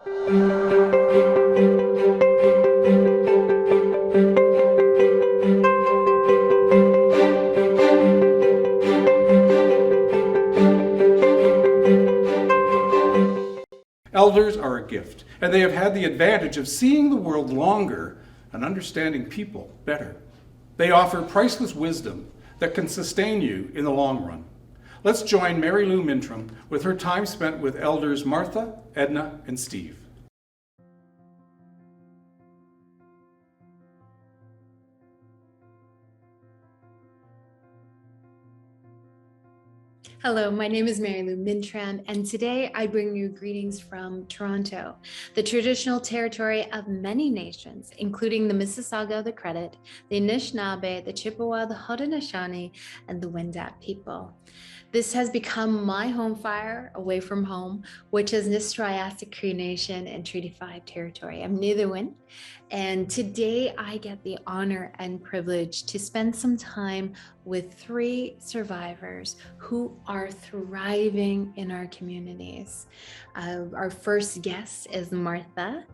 Elders are a gift, and they have had the advantage of seeing the world longer and understanding people better. They offer priceless wisdom that can sustain you in the long run. Let's join Mary Lou Mintram with her time spent with elders Martha, Edna, and Steve. Hello, my name is Mary Lou Mintram, and today I bring you greetings from Toronto, the traditional territory of many nations, including the Mississauga of the Credit, the Anishinaabe, the Chippewa, the Haudenosaunee, and the Wendat people. This has become my home fire away from home, which is Nistriassic Cree Nation and Treaty 5 territory. I'm Nithiwin, and today I get the honor and privilege to spend some time with 3 survivors who are thriving in our communities. Our first guest is Martha,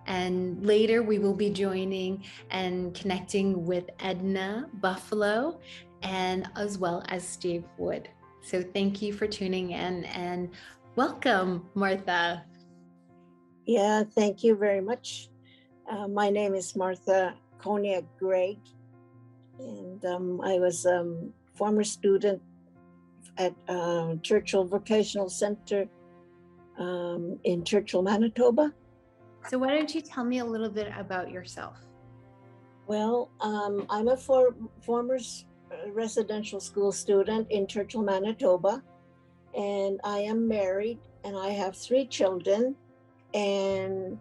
and later we will be joining and connecting with Edna Buffalo and as well as Steve Wood. So thank you for tuning in and welcome, Martha. Yeah, thank you very much. My name is Martha Greig, and I was a former student at Churchill Vocational Center in Churchill, Manitoba. So why don't you tell me a little bit about yourself? Well, I'm a former residential school student in Churchill, Manitoba, and I am married, and I have 3 children and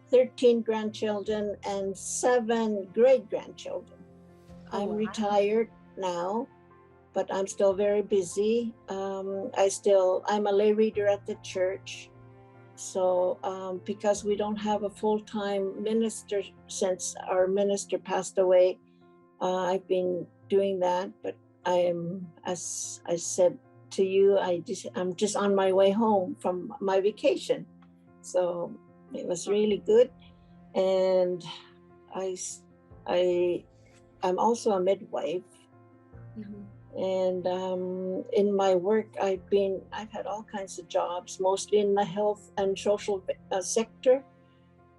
13 grandchildren and 7 great-grandchildren. I'm retired now, but I'm still very busy. I'm a lay reader at the church. So because we don't have a full-time minister since our minister passed away, I've been doing that, but as I said to you, I'm just on my way home from my vacation. So it was really good. And I'm also a midwife. Mm-hmm. And in my work, I've had all kinds of jobs, mostly in the health and social sector.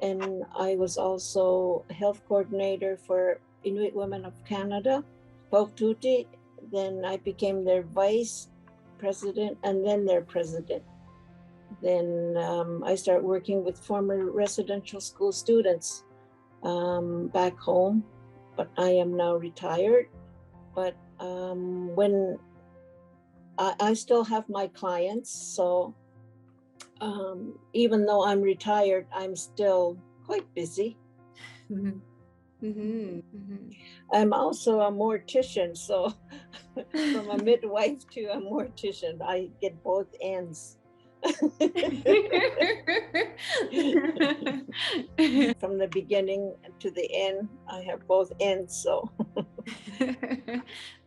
And I was also a health coordinator for Inuit Women of Canada, Tuti. Then I became their vice president and then their president. Then I started working with former residential school students back home, but I am now retired. But when I still have my clients, so even though I'm retired, I'm still quite busy. Mm-hmm. Mm-hmm. Mm-hmm. I'm also a mortician, so from a midwife to a mortician, I get both ends. From the beginning to the end, I have both ends. So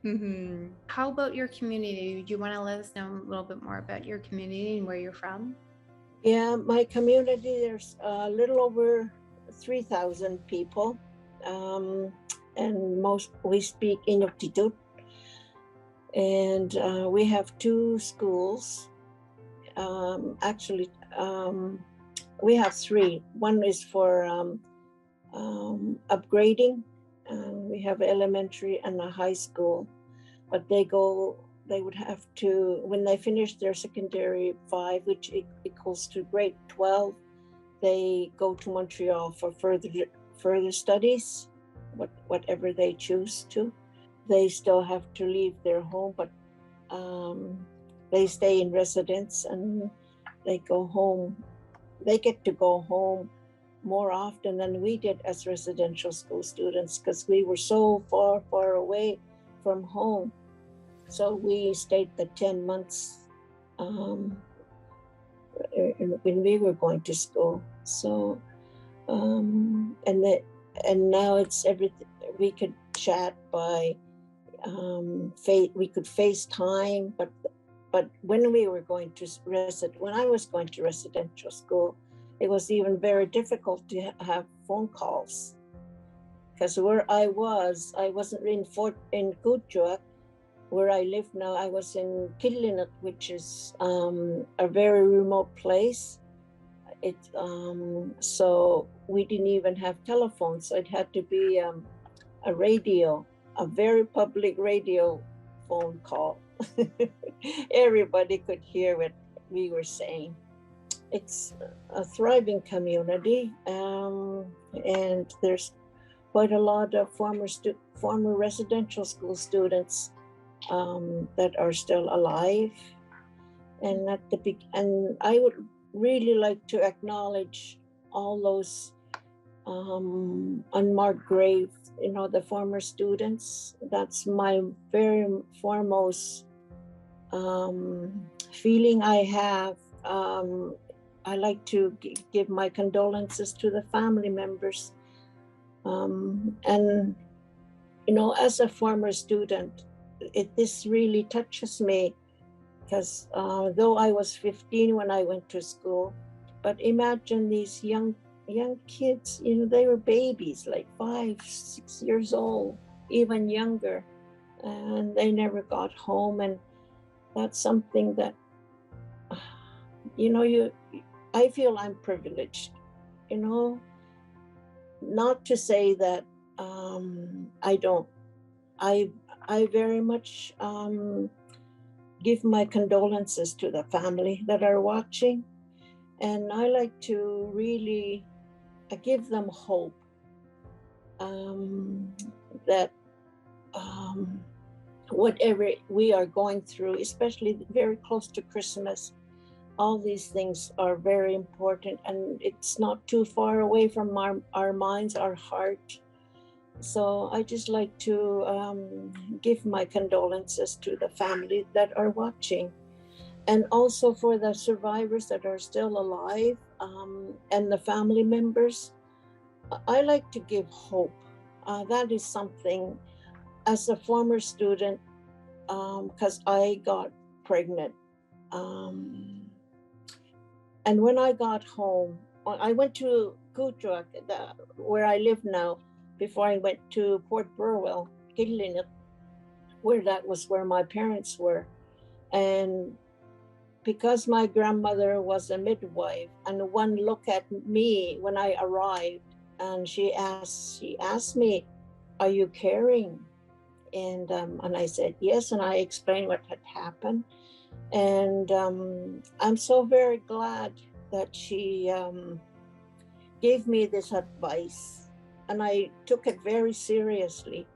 mm-hmm. How about your community? Do you want to let us know a little bit more about your community and where you're from? Yeah, my community, there's a little over 3,000 people. And we speak Inuktitut, and we have 2 schools. We have 3. One is for upgrading. We have elementary and a high school, but they would have to, when they finish their secondary 5, which equals to grade 12, they go to Montreal for further studies, whatever they choose to. They still have to leave their home, but they stay in residence and they go home. They get to go home more often than we did as residential school students because we were so far away from home. So we stayed the 10 months when we were going to school. So and now it's everything. We could chat by we could FaceTime, but but when we were going to when I was going to residential school, it was even very difficult to have phone calls, because where I wasn't in Kuujjuaq, where I live now. I was in Killinut, which is a very remote place. So we didn't even have telephones. So it had to be a radio, a very public radio phone call. Everybody could hear what we were saying. It's a thriving community, and there's quite a lot of former residential school students that are still alive. And and I would really like to acknowledge all those unmarked graves, the former students. That's my very foremost feeling I have. I like to give my condolences to the family members. And, as a former student, this really touches me, because though I was 15 when I went to school, but imagine these young kids, they were babies, like 5-6 years old, even younger, and they never got home. And that's something that, I feel I'm privileged, not to say that I don't. I very much give my condolences to the family that are watching, and I like to really give them hope that whatever we are going through, especially very close to Christmas, all these things are very important, and it's not too far away from our minds, our heart. So I just like to give my condolences to the family that are watching, and also for the survivors that are still alive, and the family members. I like to give hope. That is something, as a former student, because I got pregnant. And when I got home, I went to Kuujjuaq, where I live now, before I went to Port Burwell, Killinut, where my parents were. And because my grandmother was a midwife, and one look at me when I arrived, and she asked me, "Are you carrying?" And I said yes, and I explained what had happened. And I'm so very glad that she gave me this advice, and I took it very seriously.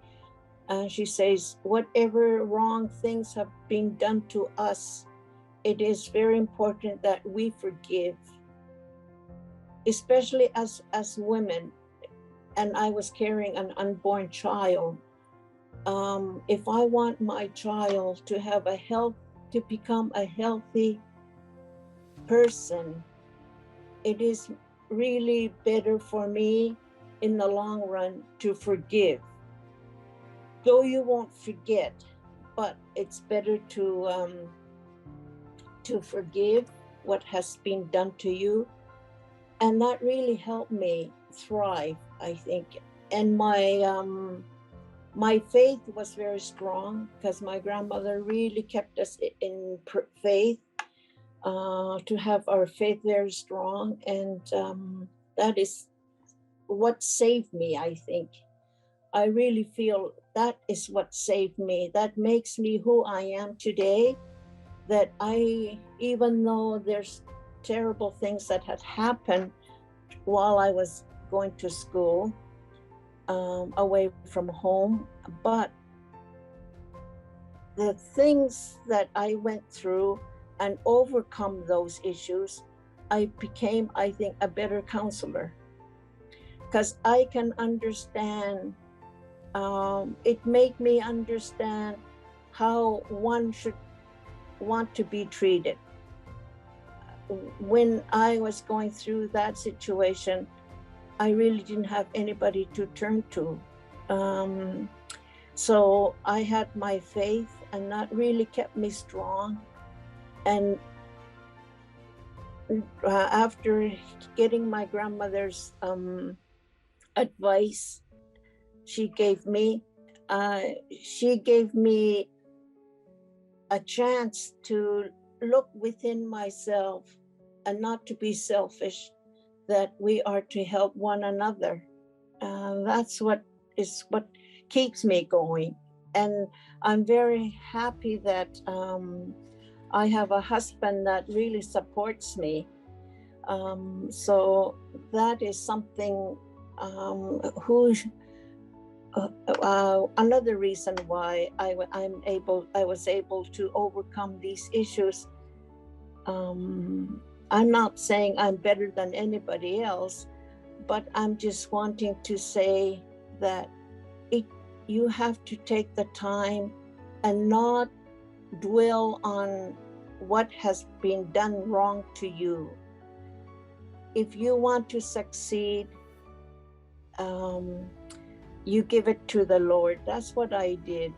And she says, whatever wrong things have been done to us, it is very important that we forgive, especially as women. And I was carrying an unborn child. If I want my child to have to become a healthy person, it is really better for me in the long run to forgive. Though you won't forget, but it's better to forgive what has been done to you. And that really helped me thrive, I think. And my faith was very strong, because my grandmother really kept us in faith, to have our faith very strong. And that is what saved me, I think. I really feel that is what saved me. That makes me who I am today. That even though there's terrible things that had happened while I was going to school, away from home, but the things that I went through and overcome those issues, I became, I think, a better counselor, because I can understand. It made me understand how one should want to be treated. When I was going through that situation, I really didn't have anybody to turn to. So I had my faith, and that really kept me strong. And after getting my grandmother's advice, she gave me a chance to look within myself and not to be selfish, that we are to help one another. That's what keeps me going. And I'm very happy that I have a husband that really supports me. So that is something another reason why I was able to overcome these issues. I'm not saying I'm better than anybody else, but I'm just wanting to say that you have to take the time and not dwell on what has been done wrong to you. If you want to succeed, you give it to the Lord. That's what I did.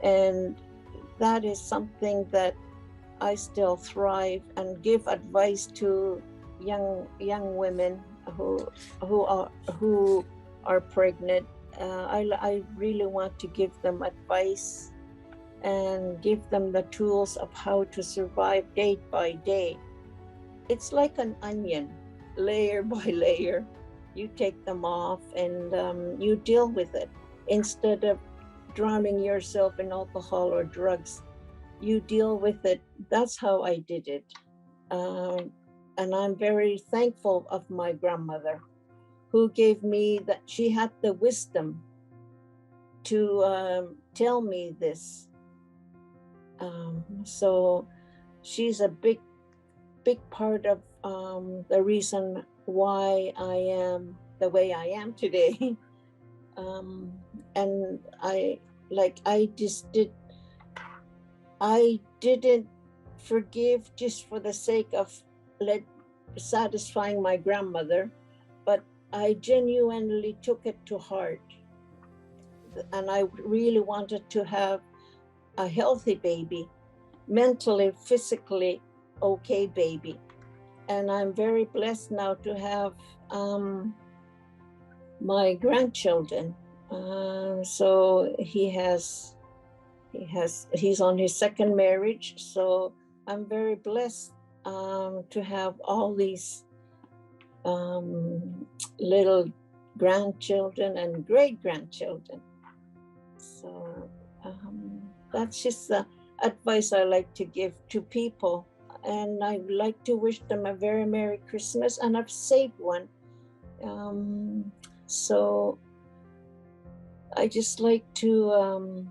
And that is something that I still thrive and give advice to young women who are pregnant. I really want to give them advice and give them the tools of how to survive day by day. It's like an onion, layer by layer. You take them off and you deal with it. Instead of drowning yourself in alcohol or drugs, you deal with it. That's how I did it. And I'm very thankful of my grandmother, who gave me that. She had the wisdom to tell me this. So she's a big part of the reason why I am the way I am today. And I didn't forgive just for the sake of satisfying my grandmother, but I genuinely took it to heart. And I really wanted to have a healthy baby, mentally, physically okay baby. And I'm very blessed now to have my grandchildren. So he's on his second marriage. So I'm very blessed to have all these little grandchildren and great grandchildren. So that's just the advice I like to give to people. And I'd like to wish them a very Merry Christmas and a safe one. So I just like to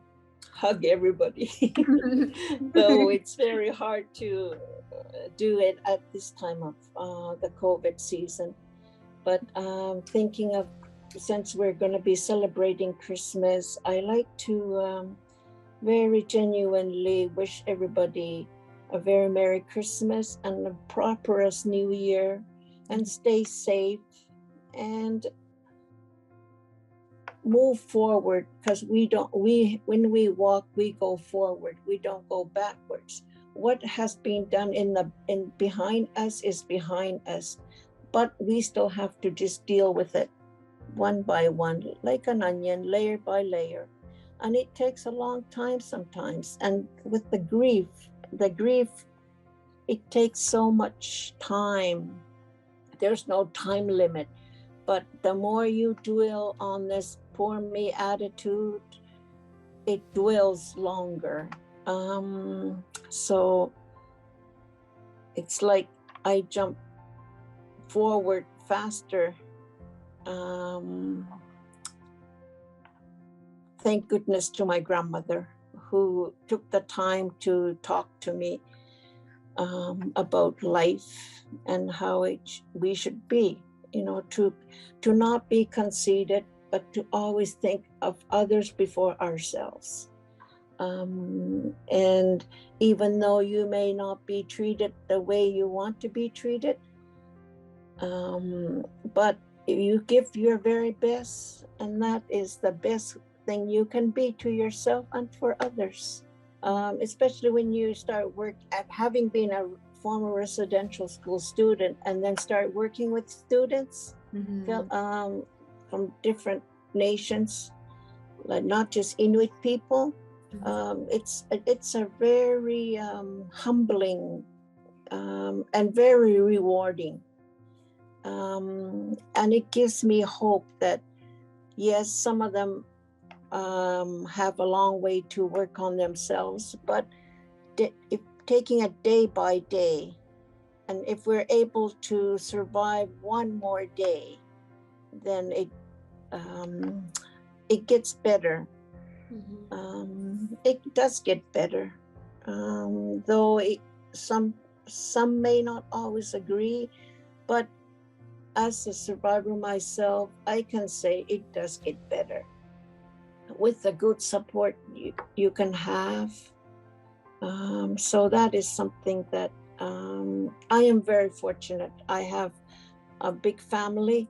hug everybody. Though it's very hard to do it at this time of the COVID season. But thinking of, since we're going to be celebrating Christmas, I like to very genuinely wish everybody a very Merry Christmas and a prosperous New Year, and stay safe and move forward, because when we walk, we go forward, we don't go backwards. What has been done in behind us is behind us, but we still have to just deal with it one by one, like an onion, layer by layer. And it takes a long time sometimes. And with the grief, it takes so much time. There's no time limit, but the more you dwell on this poor me attitude, it dwells longer. So it's like I jump forward faster. Thank goodness to my grandmother, who took the time to talk to me about life and how we should be, to not be conceited, but to always think of others before ourselves. And even though you may not be treated the way you want to be treated, but you give your very best, and that is the best thing you can be to yourself and for others. especially when you start work at having been a former residential school student and then start working with students from different nations, like not just Inuit people. It's a very humbling and very rewarding, and it gives me hope that yes, some of them have a long way to work on themselves, but if taking it day by day, and if we're able to survive one more day, then it gets better. It does get better, though some may not always agree, but as a survivor myself, I can say it does get better with the good support you can have. So that is something that I am very fortunate. I have a big family,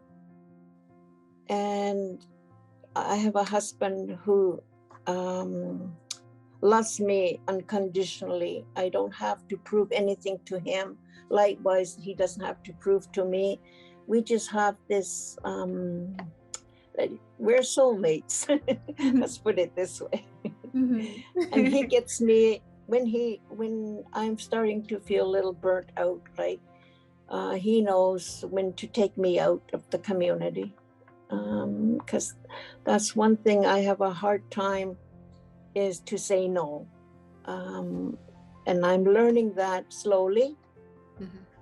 and I have a husband who loves me unconditionally. I don't have to prove anything to him. Likewise, he doesn't have to prove to me. We just have this, we're soulmates. Let's put it this way. And he gets me when I'm starting to feel a little burnt out, right? He knows when to take me out of the community. Because that's one thing I have a hard time is to say no. And I'm learning that slowly.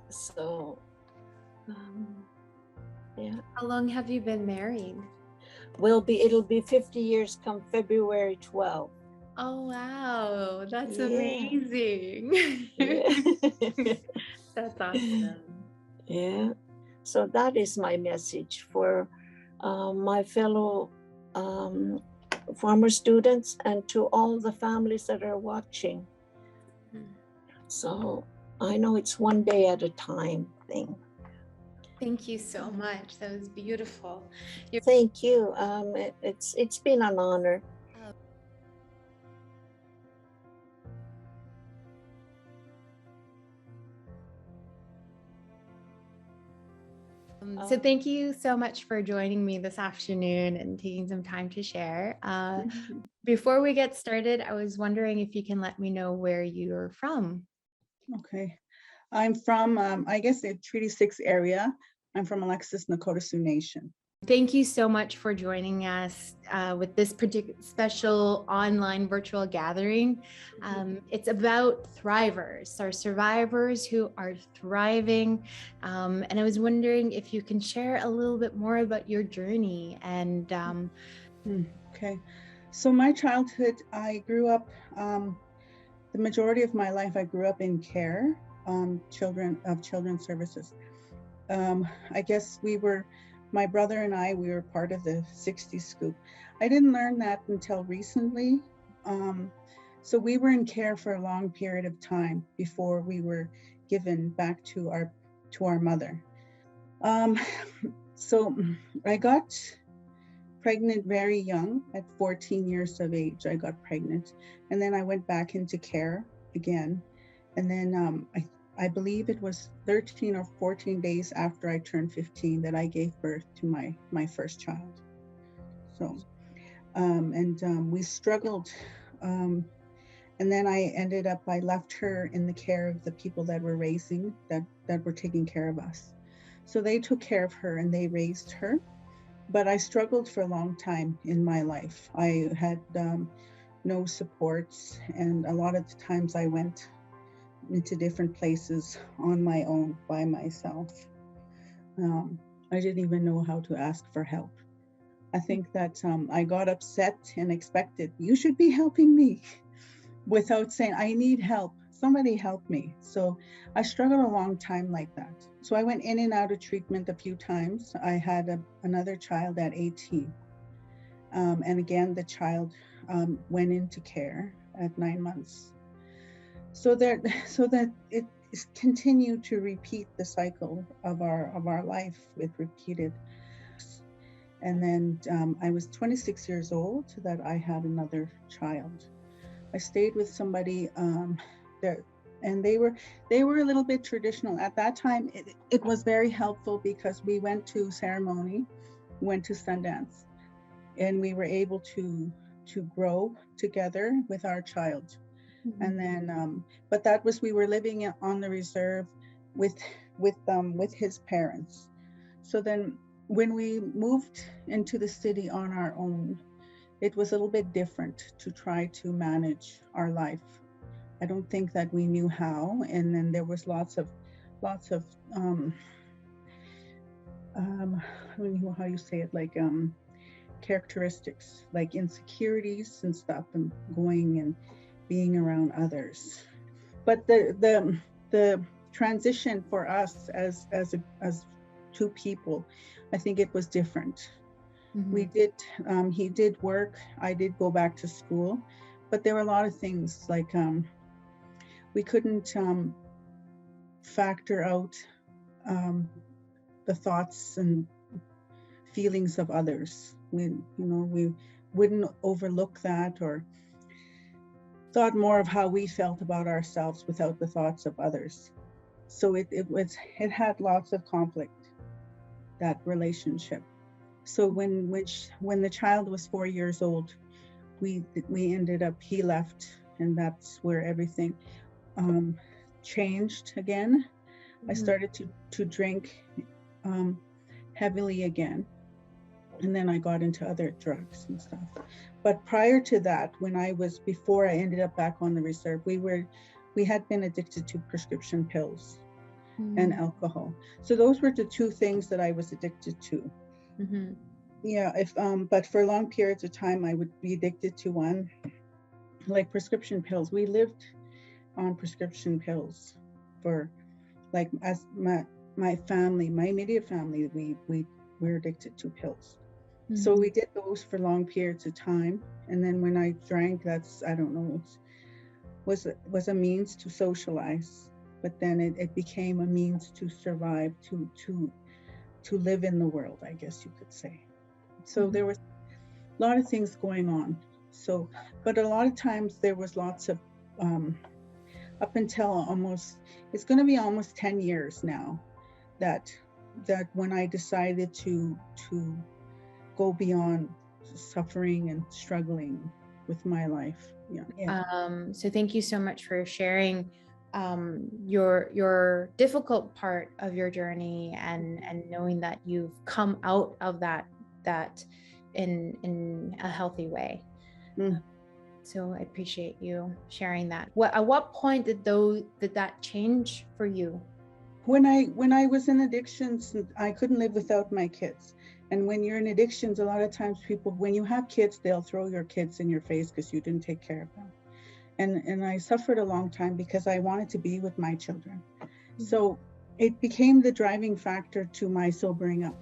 So, yeah. How long have you been married? It'll be 50 years come February 12th. Oh, wow. That's Yeah. amazing. Yeah. That's awesome. Yeah. So that is my message for my fellow former students and to all the families that are watching. So I know it's one day at a time thing. Thank you so much. That was beautiful. Thank you. It's been an honor. So thank you so much for joining me this afternoon and taking some time to share. Before we get started, I was wondering if you can let me know where you're from. Okay. I'm from, I guess, the Treaty 6 area. I'm from Alexis Nakota Sioux Nation. Thank you so much for joining us with this particular special online virtual gathering. It's about Thrivers, our survivors who are thriving. And I was wondering if you can share a little bit more about your journey and. Okay. So my childhood, I grew up, the majority of my life, I grew up in care, children's services. I guess my brother and I, we were part of the 60s scoop. I didn't learn that until recently. So we were in care for a long period of time before we were given back to our mother. So I got pregnant very young. At 14 years of age, I got pregnant. And then I went back into care again. And then I believe it was 13 or 14 days after I turned 15 that I gave birth to my first child. So, we struggled. And then I left her in the care of the people that were raising, that were taking care of us. So they took care of her and they raised her. But I struggled for a long time in my life. I had no supports, and a lot of the times I went into different places on my own by myself. I didn't even know how to ask for help. I think that I got upset and expected, you should be helping me, without saying, I need help, somebody help me. So I struggled a long time like that. So I went in and out of treatment a few times. I had another child at 18. And again, the child went into care at 9 months. So that it continued to repeat the cycle of our life with repeated. And then I was 26 years old that I had another child. I stayed with somebody there, and they were a little bit traditional at that time. It was very helpful because we went to ceremony, went to Sundance, and we were able to grow together with our child. And then but that was, we were living on the reserve with his parents. So then when we moved into the city on our own, it was a little bit different to try to manage our life. I don't think that we knew how, and then there was lots of I don't know how you say it, like characteristics, like insecurities and stuff, and going and being around others. But the transition for us as two people, I think it was different. We did he did work, I did go back to school, but there were a lot of things like we couldn't factor out the thoughts and feelings of others. We wouldn't overlook that, or thought more of how we felt about ourselves without the thoughts of others. So it had lots of conflict, that relationship. So when the child was 4 years old, we ended up, he left, and that's where everything changed again. I started to drink heavily again, and then I got into other drugs and stuff. But prior to that, before I ended up back on the reserve, we had been addicted to prescription pills and alcohol. So those were the two things that I was addicted to. Yeah, but for long periods of time, I would be addicted to one, like prescription pills. We lived on prescription pills for, like, as my family, my immediate family, we were addicted to pills. So we did those for long periods of time. And then when I drank, that's, I don't know, was a means to socialize, but then it became a means to survive, to live in the world, I guess you could say. So there was a lot of things going on. So, but a lot of times there was lots of, up until almost, it's going to be almost 10 years now, that when I decided to go beyond suffering and struggling with my life. So thank you so much for sharing your difficult part of your journey, and knowing that you've come out of that in a healthy way. So I appreciate you sharing that. At what point did that change for you? When I was in addictions, I couldn't live without my kids. And when you're in addictions, a lot of times people, when you have kids, they'll throw your kids in your face because you didn't take care of them. And I suffered a long time because I wanted to be with my children. So it became the driving factor to my sobering up.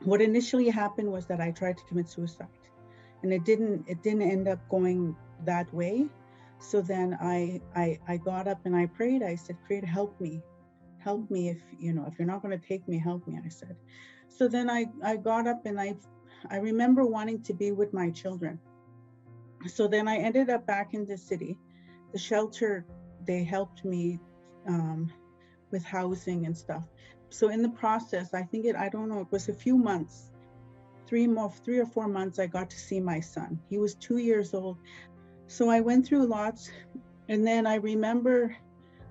What initially happened was that I tried to commit suicide, and it didn't end up going that way. So then I got up and I prayed. I said, Creator, help me if you're not going to take me, help me, I said. So then I got up, and I remember wanting to be with my children. So then I ended up back in the city. The shelter, they helped me with housing and stuff. So in the process, I think I don't know, it was a few months, 3 or 4 months, I got to see my son. He was 2 years old. So I went through lots. And then I remember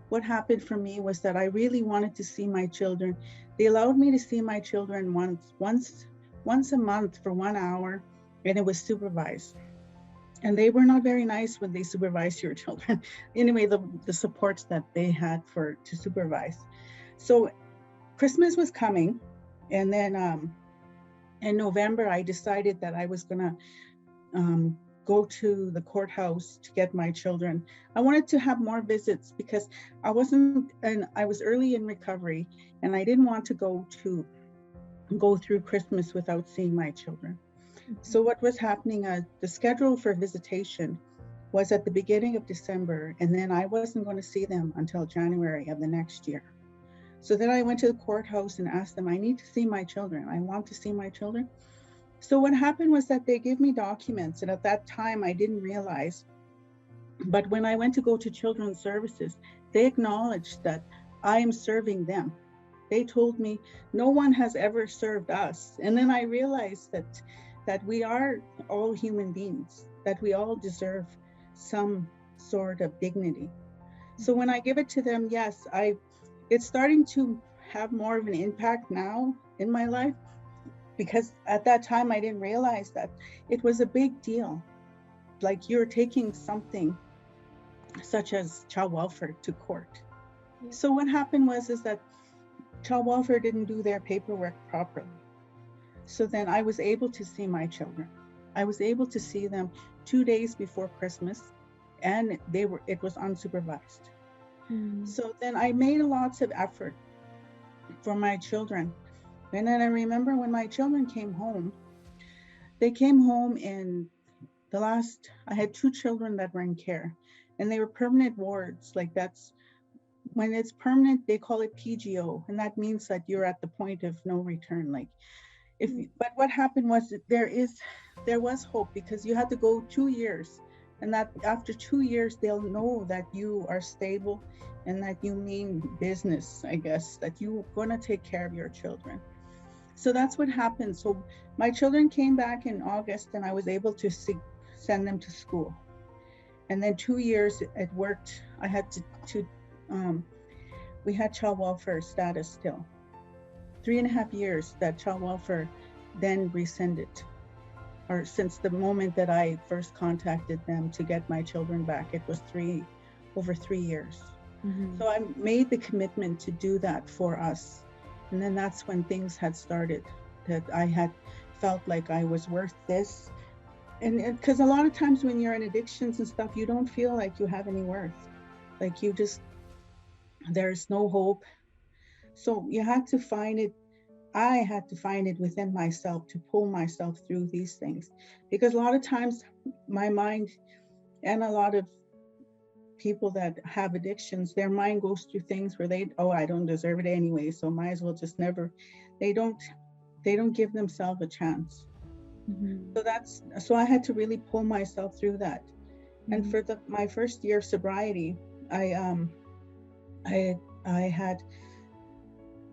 what happened for me was that I really wanted to see my children. They allowed me to see my children once a month for 1 hour, and it was supervised. And they were not very nice when they supervised your children. Anyway, the supports that they had to supervise. So Christmas was coming, and then in November, I decided that I was gonna go to the courthouse to get my children. I wanted to have more visits because I was early in recovery, and I didn't want to go through Christmas without seeing my children. So what was happening, the schedule for visitation was at the beginning of December, and then I wasn't going to see them until January of the next year. So then I went to the courthouse and asked them, I need to see my children. I want to see my children. So what happened was that they gave me documents, and at that time I didn't realize. But when I went to go to Children's Services, they acknowledged that I am serving them. They told me no one has ever served us. And then I realized that we are all human beings, that we all deserve some sort of dignity. So when I give it to them, yes, it's starting to have more of an impact now in my life, because at that time I didn't realize that it was a big deal. Like, you're taking something such as child welfare to court. So what happened is that child welfare didn't do their paperwork properly. So then I was able to see my children. I was able to see them 2 days before Christmas, and it was unsupervised. So then I made lots of effort for my children. And then I remember when my children came home, they came home in I had 2 children that were in care, and they were permanent wards. Like, that's when it's permanent, they call it PGO, and that means that you're at the point of no return. Like, but what happened was that there was hope, because you had to go 2 years, and that after 2 years they'll know that you are stable and that you mean business, I guess, that you're going to take care of your children. So that's what happened. So my children came back in August, and I was able to send them to school. And then 2 years it worked. I had we had child welfare status still. 3.5 years that child welfare then rescinded, or since the moment that I first contacted them to get my children back, it was over 3 years. So I made the commitment to do that for us. And then that's when things had started, that I had felt like I was worth this. And because a lot of times when you're in addictions and stuff, you don't feel like you have any worth. Like, there's no hope. So you had to find it. I had to find it within myself to pull myself through these things. Because a lot of times my mind, and a lot of people that have addictions, their mind goes through things where I don't deserve it anyway, so might as well just never. They don't give themselves a chance. So I had to really pull myself through that. And for my first year of sobriety, I had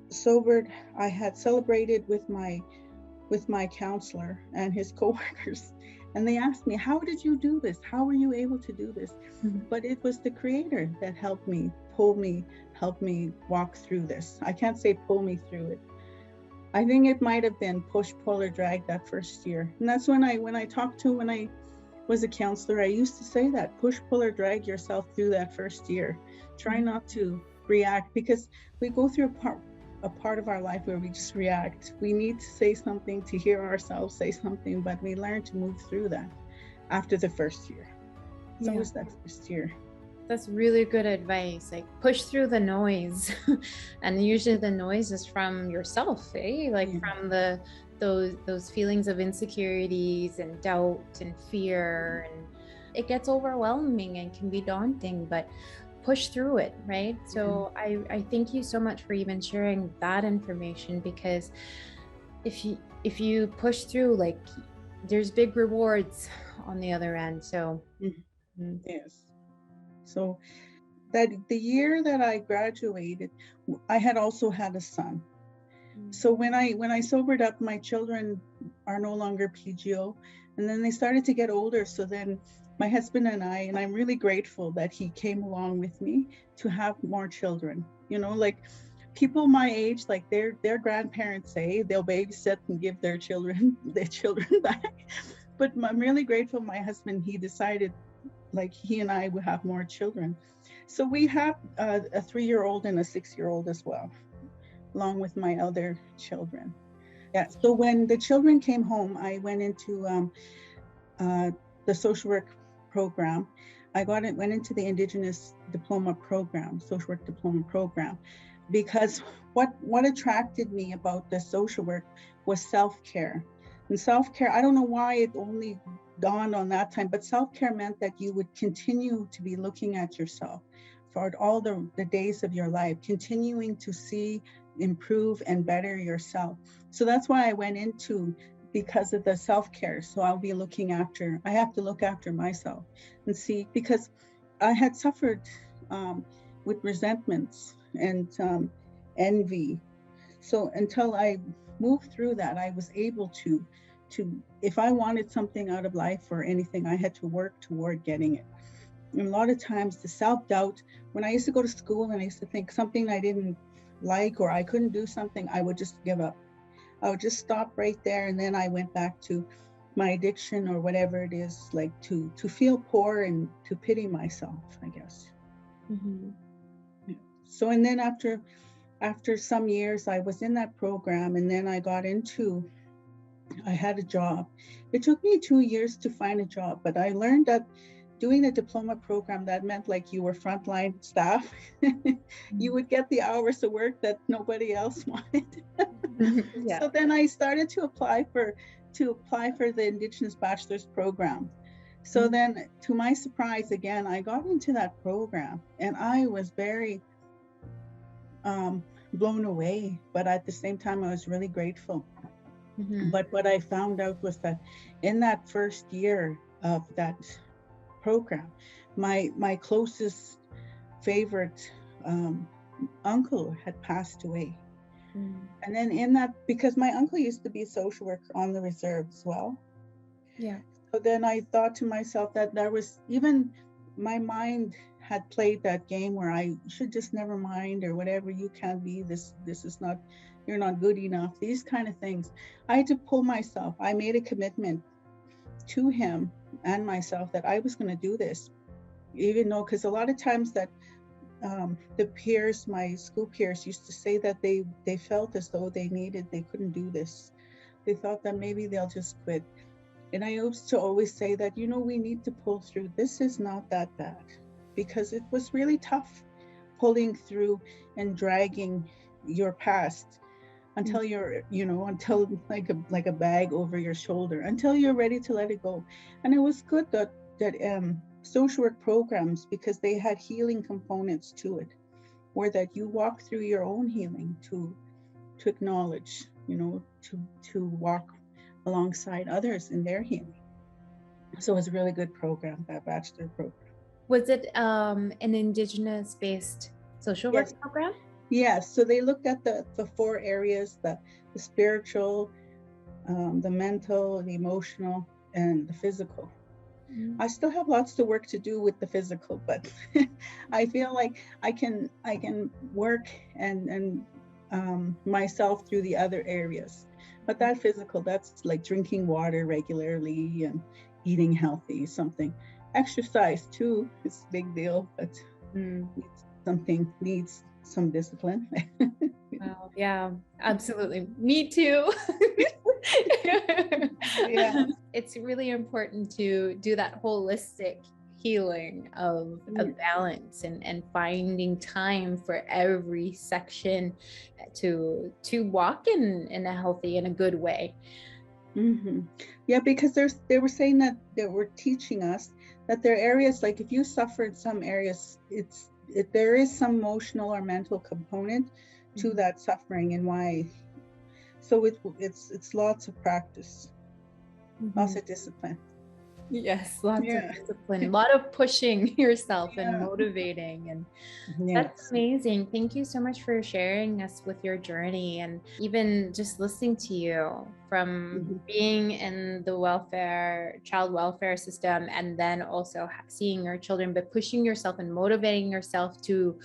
sobered. I had celebrated with my counselor and his coworkers, and they asked me, how did you do this? How were you able to do this? But it was the Creator that helped me walk through this. I can't say pull me through it. I think it might have been push, pull, or drag that first year. And that's when I was a counselor, I used to say that, push, pull, or drag yourself through that first year. Try not to react, because we go through a part of our life where we just react. We need to say something, to hear ourselves say something, but we learn to move through that after the first year. So it was that first year. That's really good advice. Like, push through the noise. And usually the noise is from yourself, eh? Like from those feelings of insecurities and doubt and fear, and it gets overwhelming and can be daunting, but push through it, right? So I thank you so much for even sharing that information, because if you push through, like, there's big rewards on the other end. So yes. So that the year that I graduated, I had also had a son. So when I sobered up, my children are no longer PGO, and then they started to get older. So then my husband and I'm really grateful that he came along with me to have more children. You know, like, people my age, like their grandparents say they'll babysit and give their children back. But I'm really grateful my husband, he decided, like, he and I would have more children. So we have a 3-year-old and a 6-year-old as well, along with my other children. Yeah. So when the children came home, I went into the social work program. Went into the Indigenous diploma program, social work diploma program, because what attracted me about the social work was self-care. And self-care, I don't know why it only dawned on that time, but self-care meant that you would continue to be looking at yourself for all the days of your life, continuing to see, improve, and better yourself. So that's why I went into because of the self-care. So I have to look after myself and see, because I had suffered with resentments and envy. So until I moved through that, I was able to, if I wanted something out of life or anything, I had to work toward getting it. And a lot of times the self-doubt, when I used to go to school and I used to think something I didn't like or I couldn't do something, I would just give up. I would just stop right there, and then I went back to my addiction or whatever it is, like to feel poor and to pity myself, I guess. Mm-hmm. So, and then after some years, I was in that program, and then I had a job. It took me 2 years to find a job, but I learned that doing a diploma program, that meant like you were frontline staff. You would get the hours of work that nobody else wanted. Yeah. So then I started to apply for the Indigenous Bachelor's Program. So then, to my surprise, again, I got into that program, and I was very blown away. But at the same time, I was really grateful. Mm-hmm. But what I found out was that in that first year of that program, my closest favorite uncle had passed away. And then in that, because my uncle used to be a social worker on the reserve as well. Yeah. So then I thought to myself that there was, even my mind had played that game where I should just never mind, or whatever, you can't be this is not, you're not good enough, these kind of things. I had to pull myself. I made a commitment to him and myself that I was going to do this, even though, because a lot of times that the peers, my school peers, used to say that they felt as though they couldn't do this. They thought that maybe they'll just quit. And I used to always say that, we need to pull through. This is not that bad, because it was really tough pulling through and dragging your past until you're, until like a bag over your shoulder, until you're ready to let it go. And it was good that social work programs, because they had healing components to it, where that you walk through your own healing to acknowledge, to walk alongside others in their healing. So it was a really good program, that bachelor program. Was it an Indigenous-based social work program? Yes. So they looked at the 4 areas: the spiritual, the mental, the emotional, and the physical. I still have lots of work to do with the physical, but I feel like I can work and myself through the other areas. But that physical, that's like drinking water regularly and eating healthy, something. Exercise too is a big deal, but needs some discipline. Wow, yeah, absolutely. Me too. Yeah. It's really important to do that holistic healing of balance and finding time for every section to walk in a healthy and a good way. Mm-hmm. Yeah, because they were saying that they were teaching us that there are areas, like if you suffered some areas, there is some emotional or mental component to that suffering, and why. So it's lots of practice, lots of discipline. Yes, lots of discipline, a lot of pushing yourself and motivating, and that's amazing. Thank you so much for sharing us with your journey, and even just listening to you from being in the child welfare system, and then also seeing your children, but pushing yourself and motivating yourself to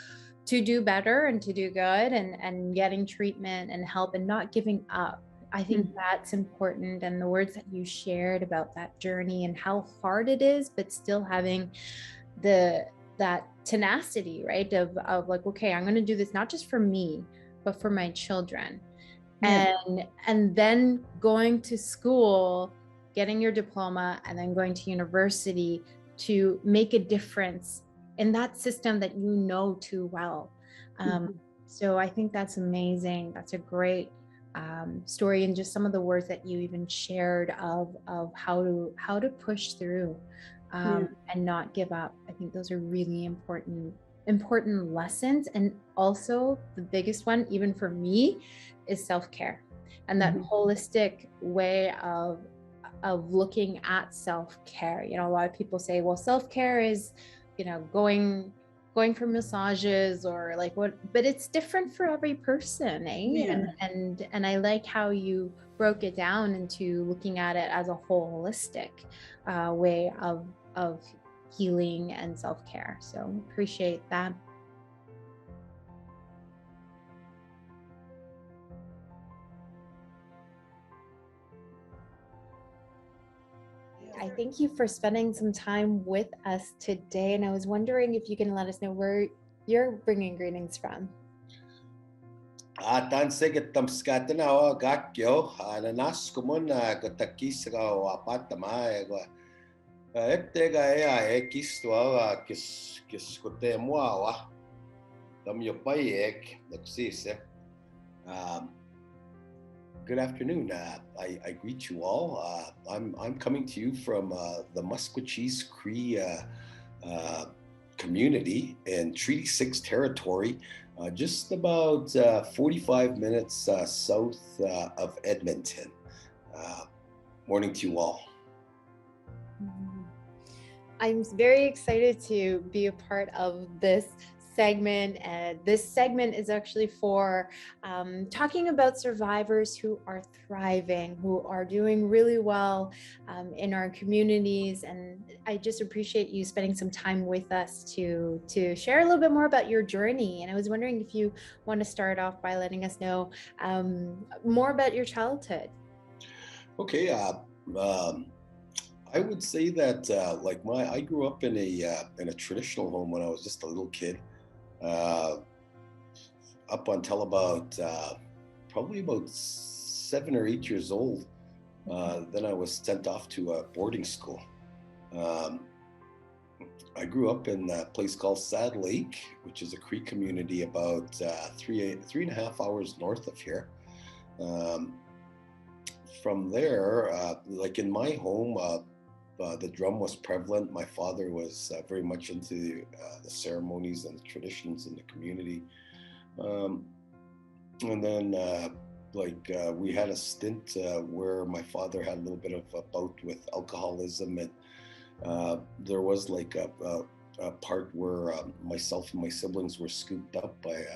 do better and to do good, and getting treatment and help and not giving up. I think that's important. And the words that you shared about that journey and how hard it is, but still having that tenacity, right? Of like, okay, I'm going to do this, not just for me, but for my children. And then going to school, getting your diploma, and then going to university to make a difference in that system that you know too well. So I think that's amazing. That's a great story, and just some of the words that you even shared of how to push through and not give up. I think those are really important lessons. And also the biggest one, even for me, is self-care. and that Mhm. holistic way of looking at self-care. You know, a lot of people say, well, self-care is, you know, going for massages or like what, but it's different for every person, eh? Yeah. And I like how you broke it down into looking at it as a holistic way of healing and self-care. So appreciate that. I thank you for spending some time with us today. And I was wondering if you can let us know where you're bringing greetings from. Tan siget tam skatena o gakyo ananas kumun gatakis ga wapat tama ego ettega e kistua kis kote muawa tam yopai ek naksise. Good afternoon. I greet you all. I'm coming to you from the Musqueam Cree community in Treaty 6 territory, just about 45 minutes south of Edmonton. Morning to you all. I'm very excited to be a part of this segment. This segment is actually for talking about survivors who are thriving, who are doing really well in our communities. And I just appreciate you spending some time with us to share a little bit more about your journey. And I was wondering if you want to start off by letting us know more about your childhood. Okay. I would say that I grew up in a traditional home when I was just a little kid. Up until about probably about 7 or 8 years old. Then I was sent off to a boarding school. I grew up in a place called Sad Lake, which is a Cree community about 3.5 hours north of here. From there, like in my home, the drum was prevalent. My father was very much into the ceremonies and the traditions in the community. And then we had a stint where my father had a little bit of a bout with alcoholism, and there was like a part where myself and my siblings were scooped up by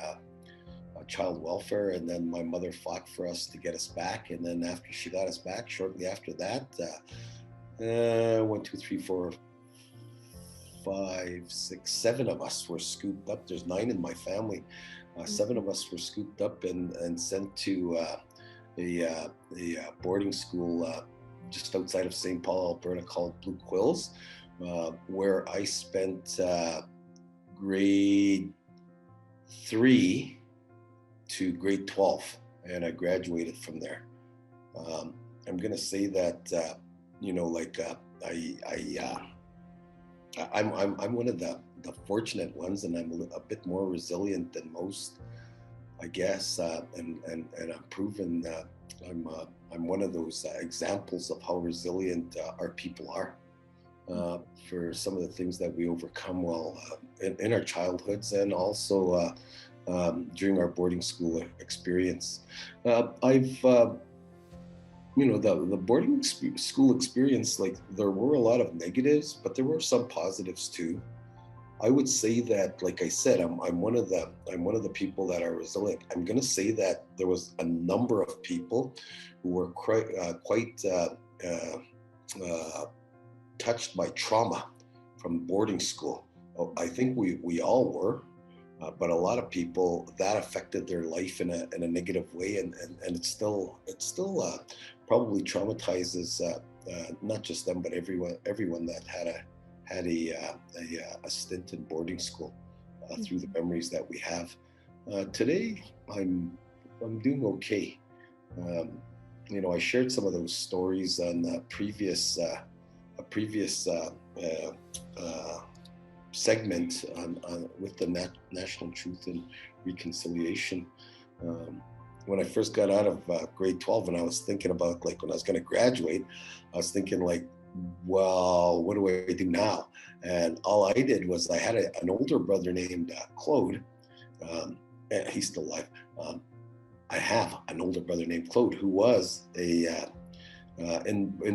child welfare, and then my mother fought for us to get us back. And then after she got us back, shortly after that, 1, 2, 3, 4, 5, 6, 7 of us were scooped up. There's 9 in my family. 7 of us were scooped up and sent to a boarding school just outside of St. Paul, Alberta, called Blue Quills, where I spent grade 3 to grade 12, and I graduated from there. I'm gonna say that I'm one of the fortunate ones, and I'm a bit more resilient than most, I guess, and I'm proven that I'm one of those examples of how resilient our people are for some of the things that we overcome while in our childhoods, and also during our boarding school experience. The boarding school experience, like, there were a lot of negatives, but there were some positives too. I would say that, like I said, I'm one of the people that are resilient. I'm going to say that there was a number of people who were quite touched by trauma from boarding school. I think we all were, but a lot of people that affected their life in a negative way, and it still probably traumatizes not just them, but everyone that had a stint in boarding school through the memories that we have. Today, I'm doing okay. I shared some of those stories on a previous segment with the National Truth and Reconciliation. When I first got out of grade 12, and I was thinking about, like, when I was going to graduate, I was thinking, like, well, what do I do now? And all I did was, I had an older brother named Claude. He's still alive. I have an older brother named Claude who was in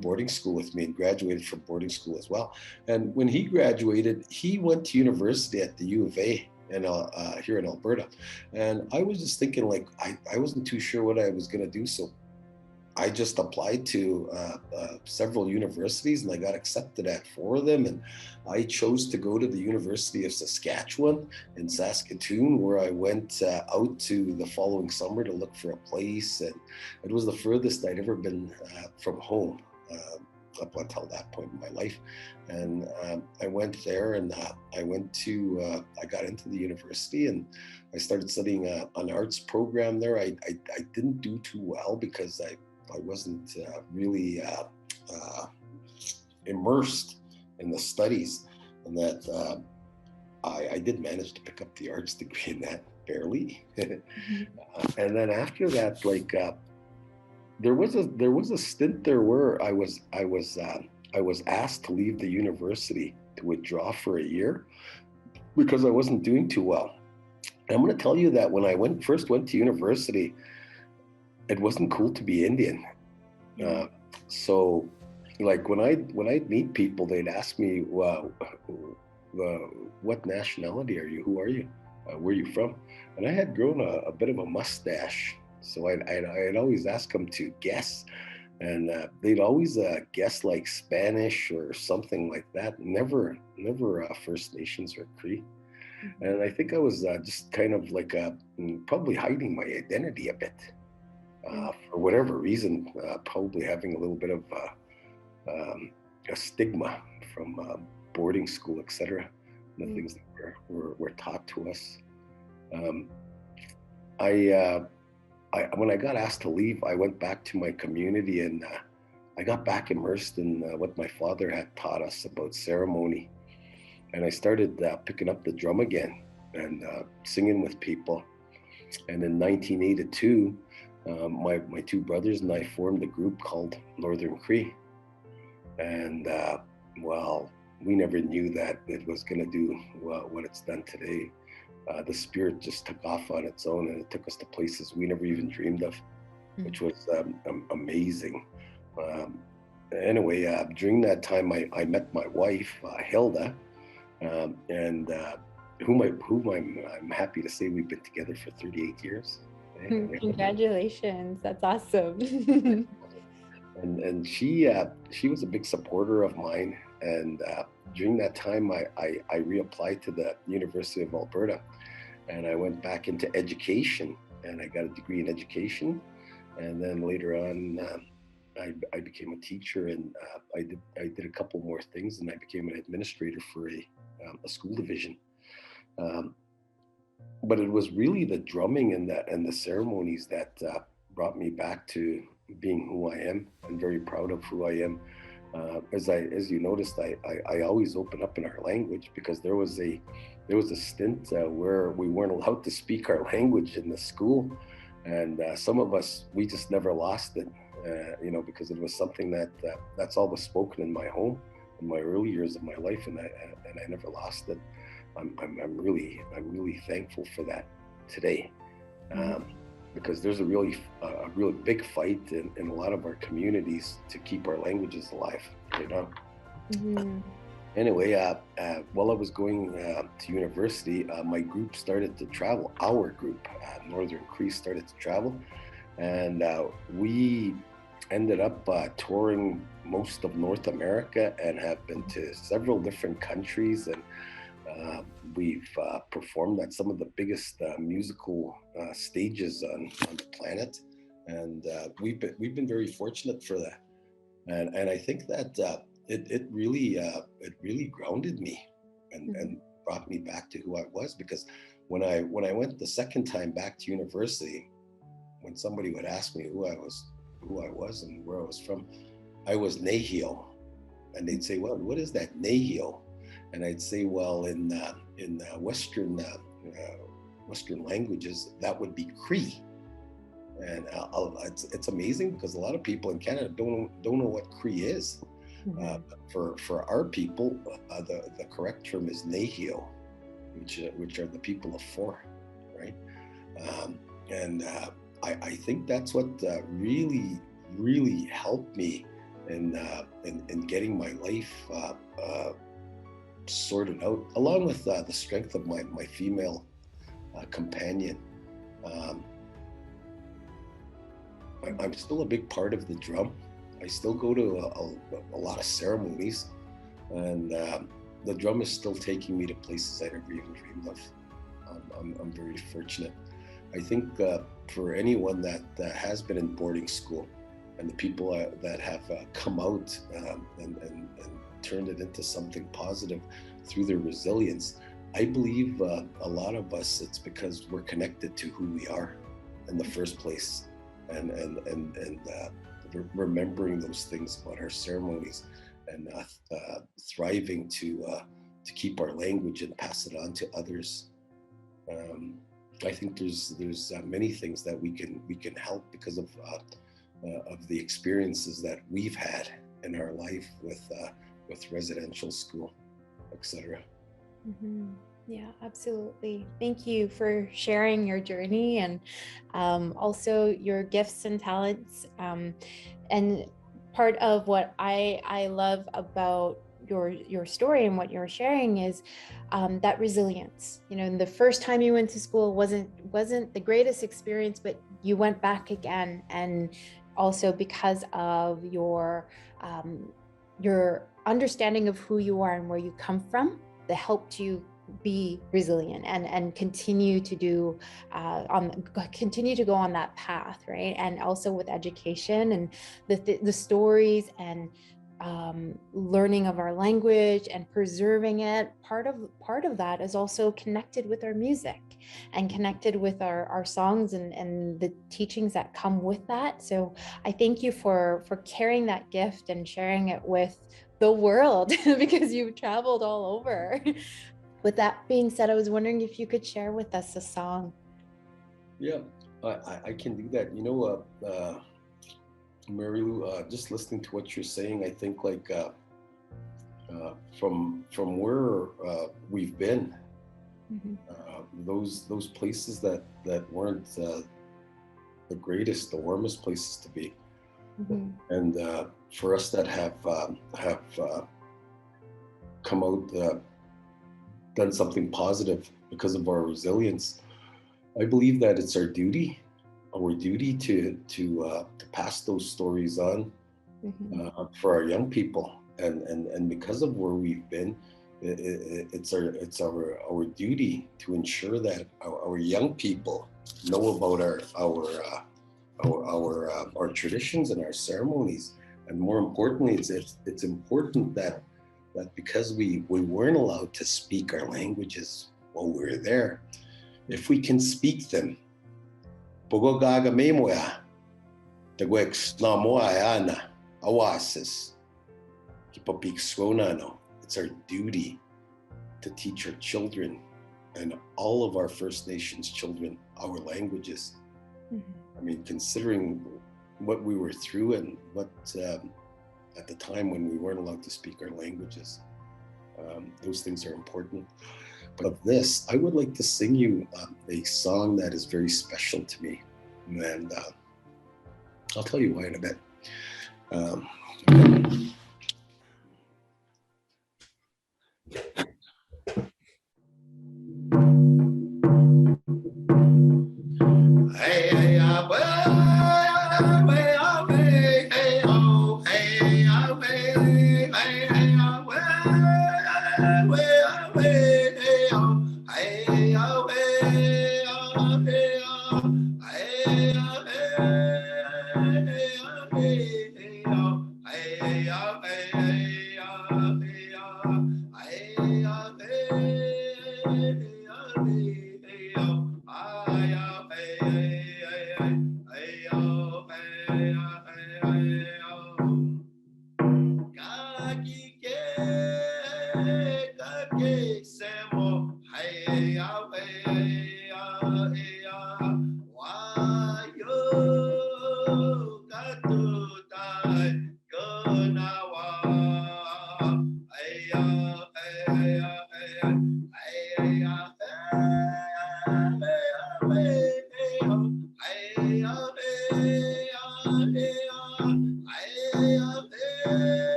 boarding school with me and graduated from boarding school as well. And when he graduated, he went to university at the U of A here in Alberta. And I was just thinking, like, I wasn't too sure what I was going to do. So I just applied to several universities and I got accepted at 4 of them. And I chose to go to the University of Saskatchewan in Saskatoon, where I went out to the following summer to look for a place. And it was the furthest I'd ever been from home up until that point in my life. And I went there and I got into the university and I started studying an arts program there. I didn't do too well because I wasn't really immersed in the studies, and that I did manage to pick up the arts degree in that, barely. And then after that, like there was a stint there where I was asked to leave the university, to withdraw for a year because I wasn't doing too well. And I'm going to tell you that when I first went to university, it wasn't cool to be Indian. So like when I'd meet people, they'd ask me, well, what nationality are you? Who are you? Where are you from? And I had grown a bit of a mustache. So I'd always ask them to guess. And they'd always guess like Spanish or something like that. Never First Nations or Cree. And I think I was just kind of like probably hiding my identity a bit. For whatever reason, probably having a little bit of a stigma from boarding school, etc. The things that were taught to us. When I got asked to leave, I went back to my community and I got back immersed in what my father had taught us about ceremony. And I started picking up the drum again and singing with people. And in 1982, my 2 brothers and I formed a group called Northern Cree. And well, we never knew that it was going to do what it's done today. The spirit just took off on its own and it took us to places we never even dreamed of, which was amazing. Anyway, during that time, I met my wife, Hilda, and whom I'm happy to say we've been together for 38 years. Congratulations, that's awesome. And she was a big supporter of mine. And during that time, I reapplied to the University of Alberta, and I went back into education, and I got a degree in education. And then later on, I became a teacher, and I did a couple more things, and I became an administrator for a school division. But it was really the drumming and the ceremonies that brought me back to being who I am, and very proud of who I am. As you noticed, I always open up in our language, because there was a stint where we weren't allowed to speak our language in the school, and some of us, we just never lost it, because it was something that's all was spoken in my home in my early years of my life, and I never lost it. I'm really thankful for that today, because there's a really big fight in a lot of our communities to keep our languages alive. Anyway, while I was going to university, my group started to travel. Our group, Northern Cree, started to travel, and we ended up touring most of North America and have been to several different countries, and we've performed at some of the biggest musical stages on the planet, and we've been very fortunate for that. And I think that it really grounded me and brought me back to who I was, because when I went the second time back to university, when somebody would ask me who I was and where I was from, I was Nahio, and they'd say, "Well, what is that Nahio?" And I'd say, "Well, in Western languages, that would be Cree." And it's amazing, because a lot of people in Canada don't know what Cree is. For our people, the correct term is Nahio, which are the people of 4, right? And I think that's what really, really helped me in getting my life sorted out, along with the strength of my female companion. Um, I'm still a big part of the drum. I still go to a lot of ceremonies, and the drum is still taking me to places I never even dreamed of. I'm very fortunate. I think for anyone that has been in boarding school, and the people that have come out and turned it into something positive through their resilience, I believe a lot of us, it's because we're connected to who we are in the first place, and remembering those things about our ceremonies, and thriving to keep our language and pass it on to others. I think there's many things that we can help because of the experiences that we've had in our life with residential school, etc. Mm-hmm. Yeah, absolutely. Thank you for sharing your journey, and also your gifts and talents. And part of what I love about your story and what you're sharing is that resilience. You know, the first time you went to school wasn't the greatest experience, but you went back again, and also because of your understanding of who you are and where you come from, that helped you be resilient and continue to do continue to go on that path, right? And also with education and the stories and learning of our language and preserving it, part of that is also connected with our music and connected with our songs and the teachings that come with that. So I thank you for carrying that gift and sharing it with the world because you've traveled all over. With that being said, I was wondering if you could share with us a song. Yeah, I can do that. You know, Mary Lou, just listening to what you're saying, I think like from where we've been, Mm-hmm. Those places that weren't the greatest, the warmest places to be, Mm-hmm. and for us that have come out, done something positive because of our resilience, I believe that it's our duty to pass those stories on Mm-hmm. for our young people, and because of where we've been, it's our duty to ensure that our young people know about our traditions and our ceremonies, and more importantly, it's important that because we weren't allowed to speak our languages while we were there, if we can speak them, pogogaga memoya, the wex na moayana, awasis, kipapik skonano. It's our duty to teach our children and all of our First Nations children our languages. Mm-hmm. I mean, considering what we were through and what at the time when we weren't allowed to speak our languages, those things are important. But of this, I would like to sing you a song that is very special to me, and I'll tell you why in a bit.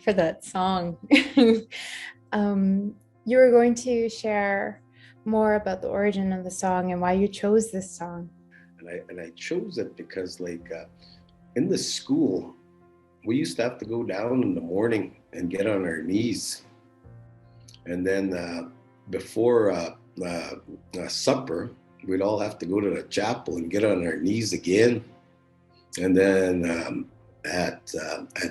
For that song. You were going to share more about the origin of the song and why you chose this song. And I chose it because in the school, we used to have to go down in the morning and get on our knees. And then before supper, we'd all have to go to the chapel and get on our knees again. And then at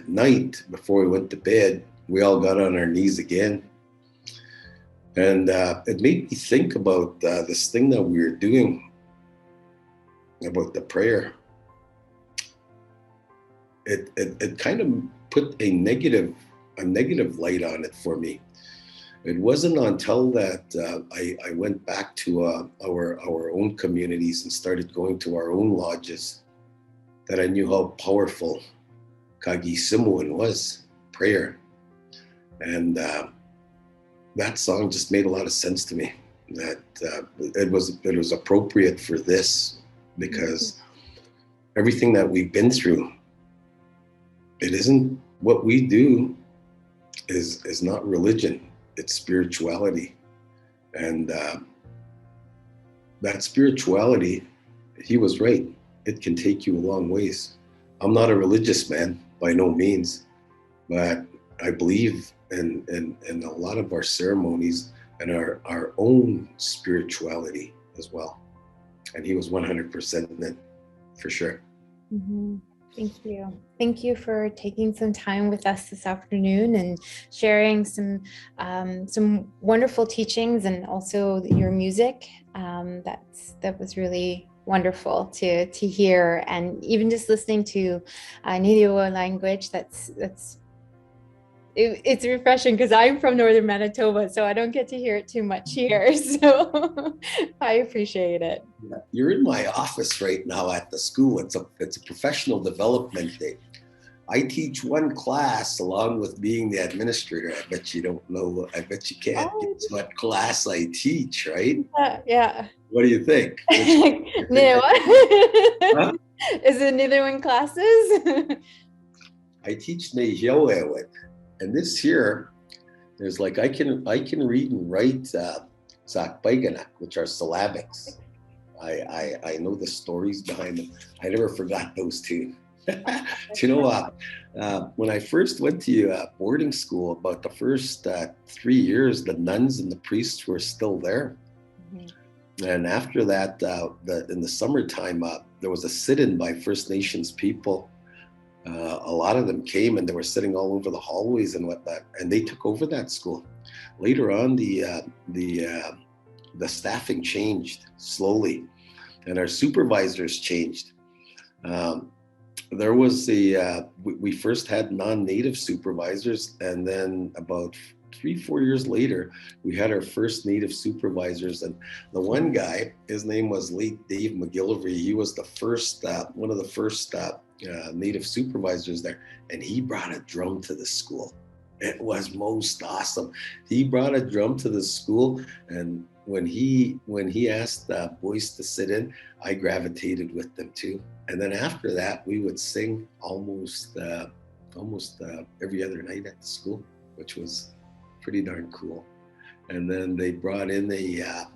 night, before we went to bed, we all got on our knees again. And it made me think about this thing that we were doing, about the prayer. It kind of put a negative light on it for me. It wasn't until that I went back to our own communities and started going to our own lodges that I knew how powerful Kagisimuan was, prayer. And that song just made a lot of sense to me, that it was appropriate for this, because everything that we've been through, it isn't what we do is not religion, it's spirituality. And that spirituality, he was right, it can take you a long ways. I'm not a religious man by no means, but I believe in a lot of our ceremonies and our own spirituality as well. And he was 100% in it, for sure. Mm-hmm. Thank you. Thank you for taking some time with us this afternoon and sharing some wonderful teachings, and also your music. That was really wonderful to hear, and even just listening to Nidiwa language. It's refreshing, because I'm from Northern Manitoba, so I don't get to hear it too much here. So I appreciate it. You're in my office right now at the school. It's a professional development day. I teach one class along with being the administrator. I bet you don't know. I bet you can't guess what class I teach, right? Yeah. What do you think? Huh? Is it neither one classes? I teach Nehioewit. And this here, there's I can read and write Zakbaiganak, which are syllabics. I know the stories behind them. I never forgot those two. Do you know, when I first went to boarding school, about the first 3 years, the nuns and the priests were still there. Mm-hmm. And after that, in the summertime, there was a sit-in by First Nations people. A lot of them came, and they were sitting all over the hallways and whatnot, and they took over that school. Later on, the staffing changed slowly, and our supervisors changed. There was we first had non-native supervisors, and then about 3-4 years later, we had our first native supervisors. And the one guy, his name was late Dave McGillivray. He was the first, one of the first native supervisors there, and he brought a drum to the school. It was most awesome. He brought a drum to the school, and when he asked boys to sit in, I gravitated with them too. And then after that, we would sing almost every other night at the school, which was pretty darn cool. And then they brought in a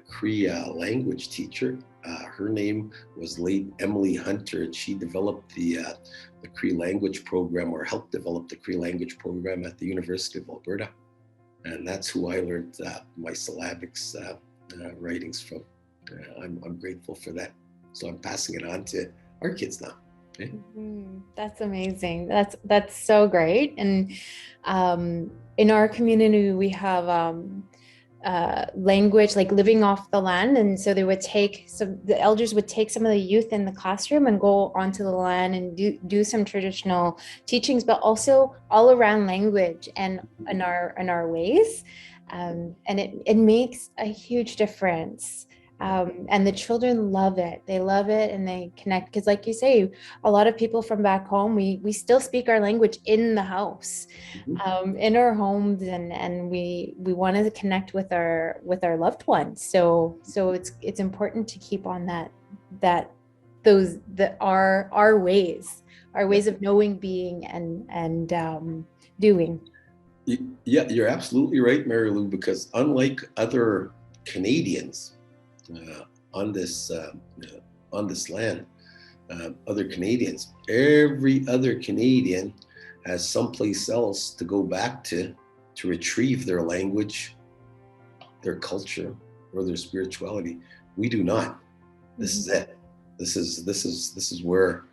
Cree language teacher. Her name was late Emily Hunter, and she developed the Cree language program, or helped develop the Cree language program at the University of Alberta. And that's who I learned my syllabics writings from. I'm grateful for that. So I'm passing it on to our kids now. Okay? Mm-hmm. That's amazing. That's so great. And in our community, we have language, like living off the land, and so the elders would take some of the youth in the classroom and go onto the land and do some traditional teachings, but also all around language and in our ways, and it makes a huge difference And the children love it. They love it and they connect. Because like you say, a lot of people from back home, we still speak our language in the house, in our homes, and we want to connect with our loved ones. So it's important to keep on our ways of knowing, being, and doing. Yeah, you're absolutely right, Mary Lou, because unlike other Canadians uh, on this land, other Canadians, every other Canadian has someplace else to go back to retrieve their language, their culture, or their spirituality. We do not. This is it. This is where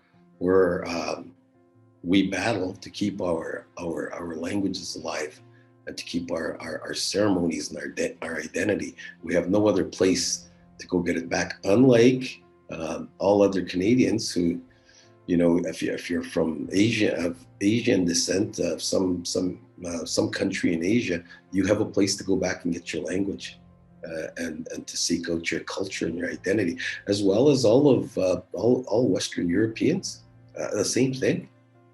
we battle to keep our languages alive and to keep our ceremonies and our identity. We have no other place to go get it back. Unlike all other Canadians who, if you're from Asia, of Asian descent, some country in Asia, you have a place to go back and get your language. And to seek out your culture and your identity, as well as all Western Europeans, the same thing,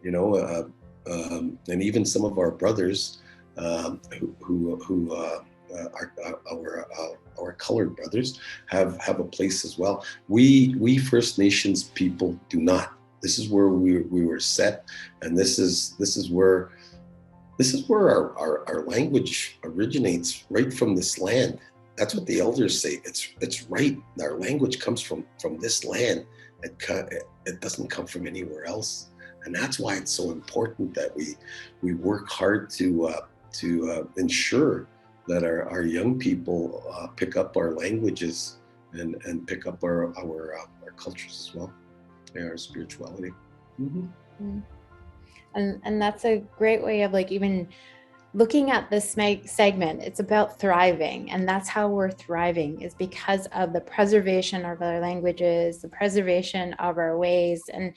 and even some of our brothers who are our colored brothers have a place as well. We First Nations people do not. This is where we were set, and this is where our language originates, right from this land. That's what the elders say. It's right. Our language comes from this land. It doesn't come from anywhere else, and that's why it's so important that we work hard to ensure that our young people pick up our languages and pick up our cultures as well, and our spirituality. Mm-hmm. And that's a great way of even looking at this segment. It's about thriving, and that's how we're thriving, is because of the preservation of our languages, the preservation of our ways, and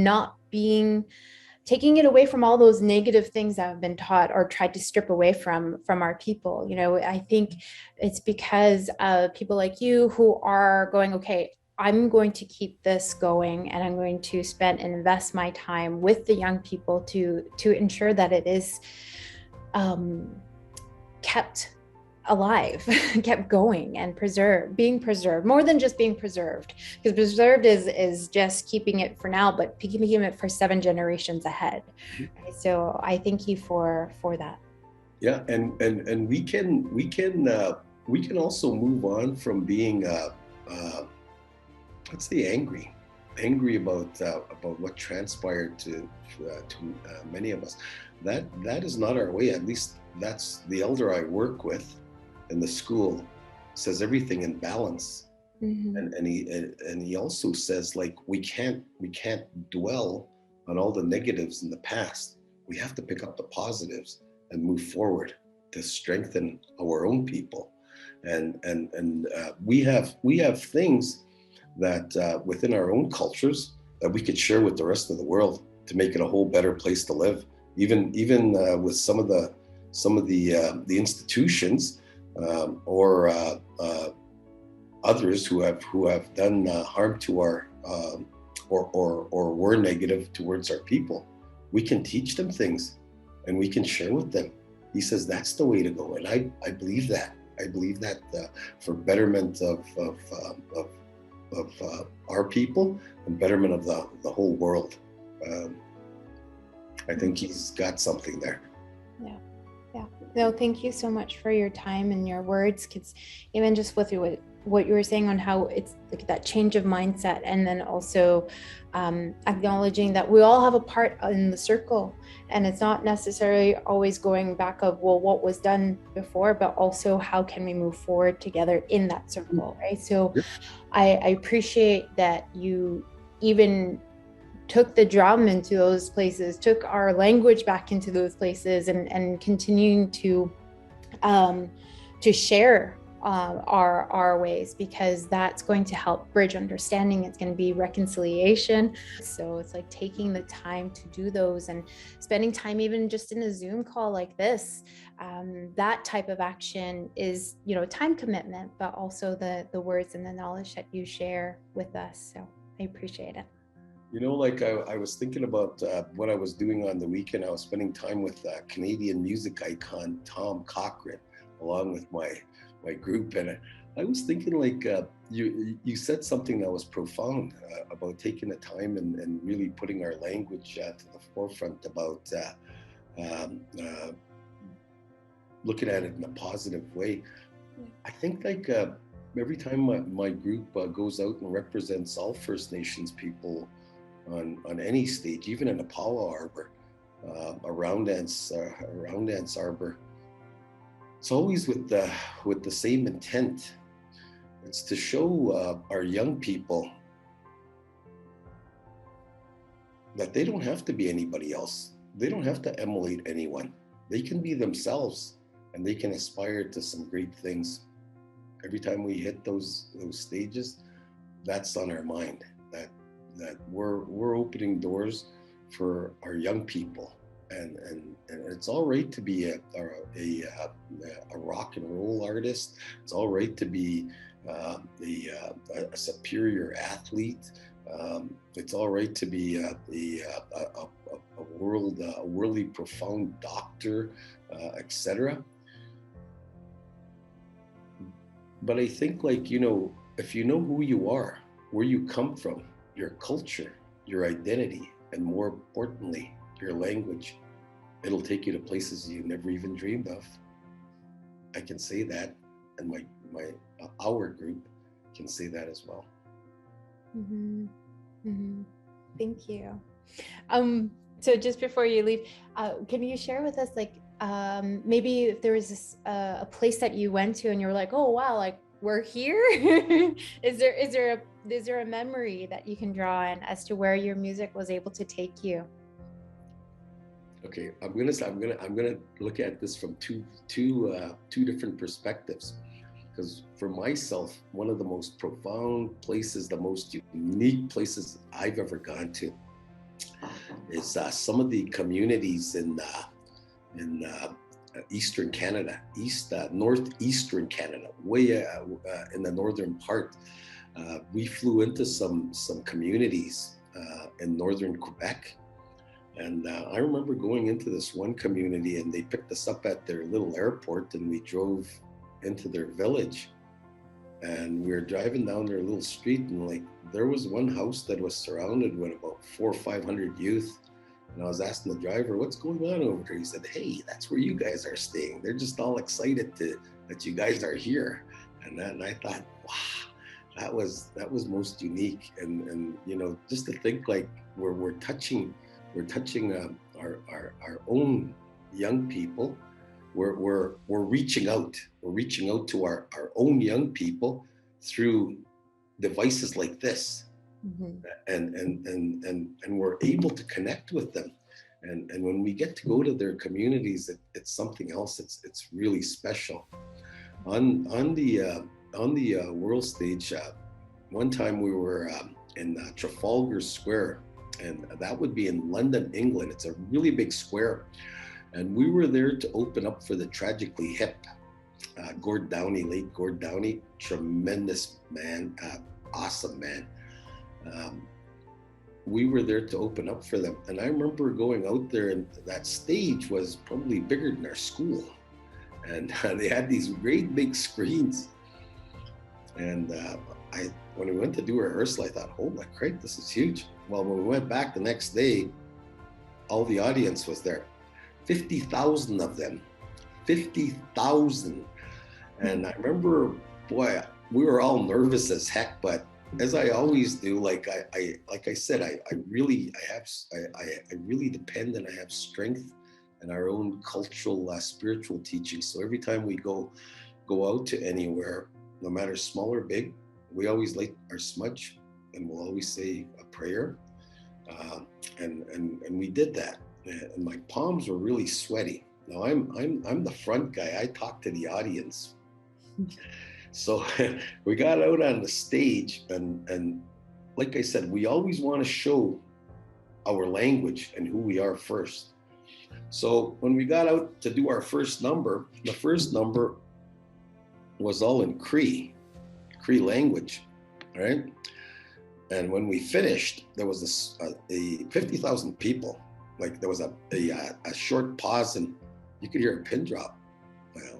not taking it away from all those negative things that have been taught or tried to strip away from our people. I think it's because of people like you who are going, okay, I'm going to keep this going, and I'm going to spend and invest my time with the young people to ensure that it is kept alive, kept going, and being preserved, more than just being preserved, because preserved is just keeping it for now, but keeping it for 7 generations ahead. Right? So I thank you for that. Yeah, and we can also move on from being let's say angry about what transpired to many of us. That is not our way. At least that's the elder I work with in the school says everything in balance. And he also says, we can't dwell on all the negatives in the past. We have to pick up the positives and move forward to strengthen our own people. And we have things that within our own cultures that we could share with the rest of the world to make it a whole better place to live. Even with some of the institutions or others who have done harm to our or were negative towards our people, we can teach them things and we can share with them. He says that's the way to go, and I believe that. I believe that for betterment of our people and betterment of the whole world. I think he's got something there. Yeah. No, thank you so much for your time and your words, because even just with what you were saying on how it's like that change of mindset, and then also acknowledging that we all have a part in the circle, and it's not necessarily always going back of, well, what was done before, but also how can we move forward together in that circle, right? So I appreciate that you even took the drum into those places, took our language back into those places, and continuing to share our ways, because that's going to help bridge understanding. It's going to be reconciliation. So it's like taking the time to do those and spending time even just in a Zoom call like this. That type of action is, time commitment, but also the words and the knowledge that you share with us. So I appreciate it. Like I was thinking about what I was doing on the weekend. I was spending time with Canadian music icon Tom Cochrane, along with my group, and I was thinking, like, you said something that was profound about taking the time and really putting our language to the forefront, about looking at it in a positive way. I think, like, every time my group goes out and represents all First Nations people on any stage, even in a powwow arbor, a round dance arbor, it's always with the same intent. It's to show our young people that they don't have to be anybody else. They don't have to emulate anyone. They can be themselves, and they can aspire to some great things. Every time we hit those stages, that's on our mind. That we're opening doors for our young people, and it's all right to be a rock and roll artist. It's all right to be a superior athlete. It's all right to be a worldly profound doctor, etc. But I think, like, if you know who you are, where you come from, your culture, your identity, and more importantly, your language, it'll take you to places you never even dreamed of. I can say that, and our group can say that as well. Mm-hmm. Mm-hmm. Thank you. So just before you leave, can you share with us, like, maybe if there was a place that you went to and you're like, oh wow, like, we're here? Is there a memory that you can draw in as to where your music was able to take you? Okay, I'm gonna look at this from two different perspectives. Because for myself, one of the most profound places, the most unique places I've ever gone to, is some of the communities in Eastern Canada, northeastern Canada, way in the northern part. We flew into some communities in northern Quebec, and I remember going into this one community, and they picked us up at their little airport, and we drove into their village, and we were driving down their little street, and, like, there was one house that was surrounded with about 400 or 500 youth. And I was asking the driver, what's going on over there? He said, hey, that's where you guys are staying. They're just all excited that you guys are here. And I thought, wow, that was most unique. And just to think, like, we're touching our own young people. We're reaching out. We're reaching out to our own young people through devices like this. Mm-hmm. And we're able to connect with them, and when we get to go to their communities, it's something else. It's really special. On the world stage, one time we were in Trafalgar Square, and that would be in London, England. It's a really big square, and we were there to open up for the Tragically Hip. Gord Downey, late Gord Downey, tremendous man, awesome man. We were there to open up for them, and I remember going out there, and that stage was probably bigger than our school, and they had these great big screens. And when we went to do rehearsal, I thought, holy crap, this is huge. Well, when we went back the next day, all the audience was there, 50,000 of them, 50,000. And I remember, boy, we were all nervous as heck, but as I always do, like I said, I really depend, and I have strength in our own cultural, spiritual teaching. So every time we go out to anywhere, no matter small or big, we always light our smudge, and we'll always say a prayer, and we did that, and my palms were really sweaty. Now I'm the front guy. I talk to the audience, So we got out on the stage, and like I said, we always want to show our language and who we are first. So when we got out to do our first number, the first number was all in Cree language, right? And when we finished, there was this 50,000 people. Like there was a short pause, and you could hear a pin drop.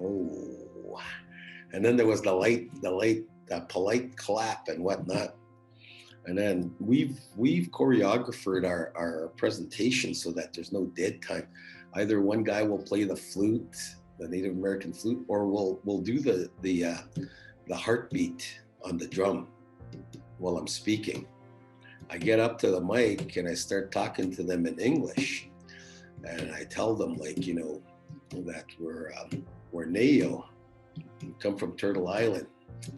Oh, and then there was the polite clap and whatnot. And then we've choreographed our presentation so that there's no dead time. Either one guy will play the flute, the Native American flute, or we'll do the heartbeat on the drum while I'm speaking. I get up to the mic and I start talking to them in English, and I tell them, like, you know, that we're Neo, we come from Turtle Island.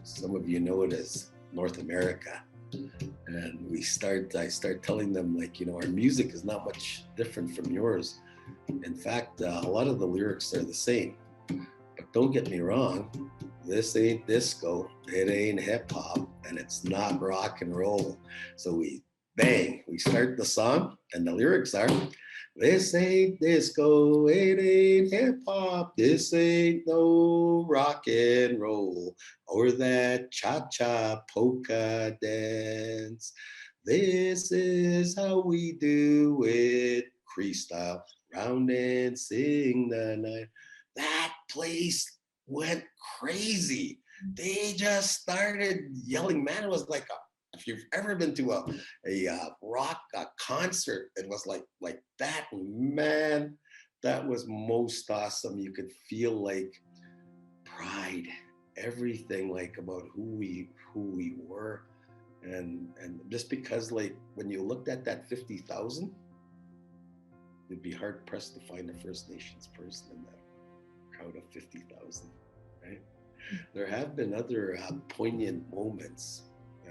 Some of you know it as North America. And I start telling them, like, you know, our music is not much different from yours. In fact, a lot of the lyrics are the same. But don't get me wrong, this ain't disco, it ain't hip hop, and it's not rock and roll. So we start the song, and the lyrics are, this ain't disco, it ain't hip hop, this ain't no rock and roll, or that cha-cha polka dance. This is how we do it, Cree style, round and sing the night. That place went crazy. They just started yelling, man. It was like if you've ever been to a rock concert, it was like that, man. That was most awesome. You could feel like pride, everything, like about who we were, and just because, like, when you looked at that 50,000, it'd be hard pressed to find a First Nations person in that crowd of 50,000, right? There have been other poignant moments.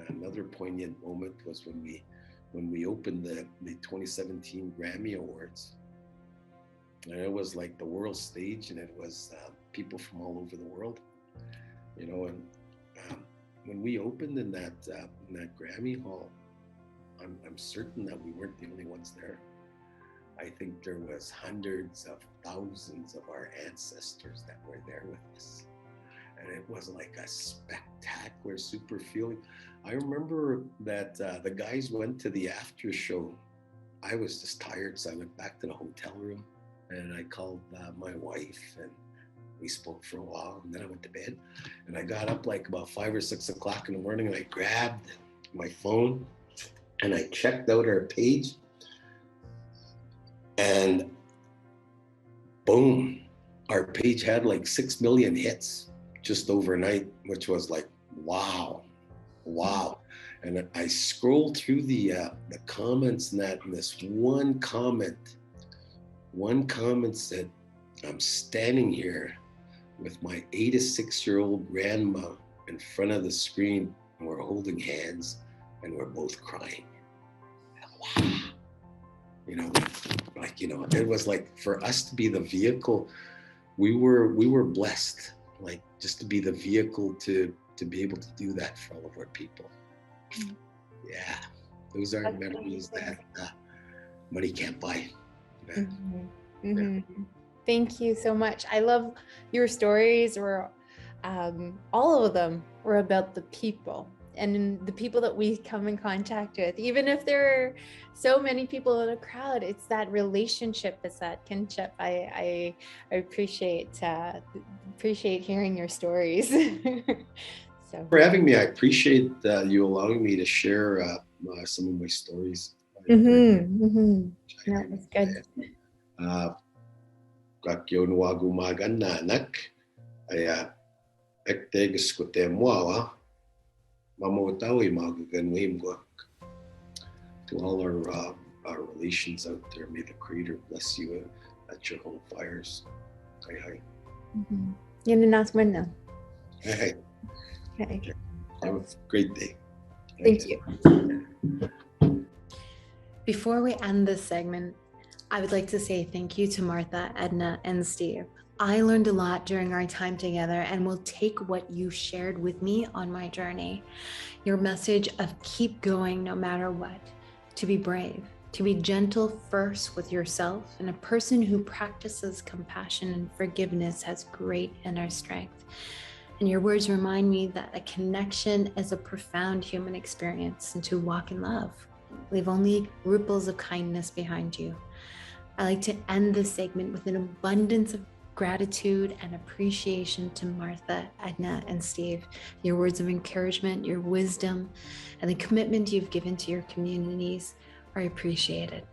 Another poignant moment was when we opened the 2017 Grammy Awards. And it was like the world stage, and it was people from all over the world, you know. And when we opened in that Grammy hall, I'm certain that we weren't the only ones there. I think there was hundreds of thousands of our ancestors that were there with us. And it was like a spectacular, super feeling. I remember that the guys went to the after show. I was just tired, so I went back to the hotel room, and I called my wife, and we spoke for a while, and then I went to bed. And I got up like about 5 or 6 o'clock in the morning, and I grabbed my phone and I checked out our page, and boom, our page had like 6 million hits just overnight, which was like, wow. And I scrolled through the comments, and this one comment said, I'm standing here with my 86-year-old grandma in front of the screen, and we're holding hands, and we're both crying. Wow. You know, like, you know, it was like, for us to be the vehicle, we were blessed, like, just to be the vehicle to be able to do that for all of our people. Yeah, those are memories that money can't buy. Mm-hmm. Mm-hmm. Yeah. Thank you so much. I love your stories. All of them were about the people and the people that we come in contact with. Even if there are so many people in a crowd, it's that relationship, it's that kinship. I appreciate hearing your stories. So, for having me, I appreciate you allowing me to share some of my stories. That was good. Kakyo nuwagu maganda anak, aya ektegus ko temwawa, mamotawi magaganwim go. To all our relations out there, may the Creator bless you at your home fires. Hi. Yan ang last one now. Hey. Okay. Have a great day. Thank you. Before we end this segment, I would like to say thank you to Martha, Edna, and Steve. I learned a lot during our time together and will take what you shared with me on my journey. Your message of keep going no matter what, to be brave, to be gentle first with yourself, and a person who practices compassion and forgiveness has great inner strength. And your words remind me that a connection is a profound human experience, and to walk in love, leave only ripples of kindness behind you. I like to end this segment with an abundance of gratitude and appreciation to Martha, Edna, and Steve. Your words of encouragement, your wisdom, and the commitment you've given to your communities are appreciated.